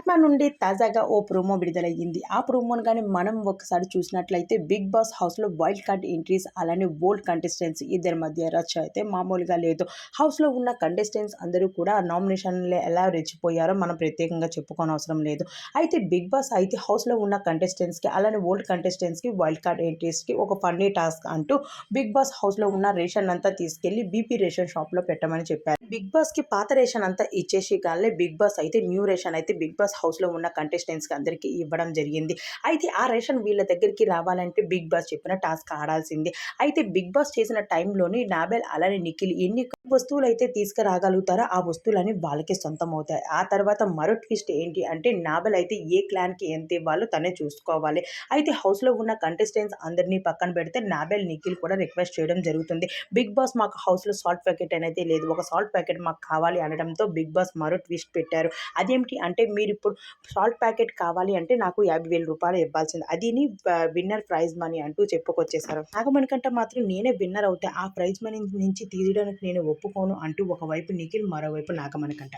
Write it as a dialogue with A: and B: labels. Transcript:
A: ఆత్మ నుండి తాజాగా ఓ ప్రోమో విడుదలయ్యింది. ఆ ప్రోమోను గాని మనం ఒకసారి చూసినట్లయితే బిగ్ బాస్ హౌస్‌లో వైల్డ్ కార్డ్ ఎంట్రీస్ అలానే ఓల్డ్ కంటెస్టెంట్స్ ఇద్దరి మధ్య రచ్చ అయితే మామూలుగా లేదు. హౌస్‌లో ఉన్న కంటెస్టెంట్స్ అందరూ కూడా నామినేషన్‌లో ఎలా రెచ్చిపోయారో మనం ప్రత్యేకంగా చెప్పుకోనవసరం లేదు. అయితే బిగ్ బాస్ అయితే హౌస్‌లో ఉన్న కంటెస్టెంట్స్‌కి అలానే ఓల్డ్ కంటెస్టెంట్స్‌కి వైల్డ్ కార్డ్ ఎంట్రీస్‌కి ఒక ఫన్నీ టాస్క్ అంటూ బిగ్ బాస్ హౌస్‌లో ఉన్న రేషన్ అంతా తీసుకెళ్లి బీపీ రేషన్ షాప్‌లో పెట్టమని చెప్పారు. బిగ్ బాస్‌కి పాత రేషన్ అంతా ఇచ్చేసి గాలే బిగ్ బాస్ అయితే న్యూ రేషన్ అయితే బిగ్ బాస్ హౌస్‌లో ఉన్న కంటెస్టెంట్స్‌కి అందరికీ ఇవ్వడం జరిగింది. అయితే ఆ రేషన్ వీళ్ళ దగ్గరికి రావాలంటే బిగ్ బాస్ చెప్పిన టాస్క్ ఆడాల్సిందే. అయితే బిగ్ బాస్ చేసిన టైంలోని నాబెల్ అలానే నిఖిల్ ఎన్ని వస్తువులైతే తీసుకురాగలుగుతారో ఆ వస్తువులన్నీ వాళ్ళకే సొంతమవుతాయి. ఆ తర్వాత మరో ట్విస్ట్ ఏంటి అంటే నాబెల్ అయితే ఏ క్లాన్‌కి ఎంత ఇవ్వాలో తనే చూసుకోవాలి. అయితే హౌస్‌లో ఉన్న కంటెస్టెంట్స్ అందరినీ పక్కన పెడితే నాబెల్, నిఖిల్ కూడా రిక్వెస్ట్ చేయడం జరుగుతుంది. బిగ్ బాస్ మాకు హౌస్‌లో సాల్ట్ ప్యాకెట్ అనేది లేదు. ఒక సాల్ట్ ప్యాకెట్ మాకు కావాలి అనడంతో బిగ్ బాస్ మరో ట్విస్ట్ పెట్టారు. అదేమిటి అంటే మీరిప్పుడు సాల్ట్ ప్యాకెట్ కావాలి అంటే నాకు రూ. 50,000 ఇవ్వాల్సింది. అదిని విన్నర్ ప్రైజ్ మనీ అంటూ చెప్పుకొచ్చేసారు. నాగమణికంట మాత్రం నేనే విన్నర్ అవుతే ఆ ప్రైజ్ మనీ నుంచి తీయడానికి నేను ఒప్పుకోను అంటూ ఒకవైపు నిఖిల్ మరోవైపు నాగమణికంట.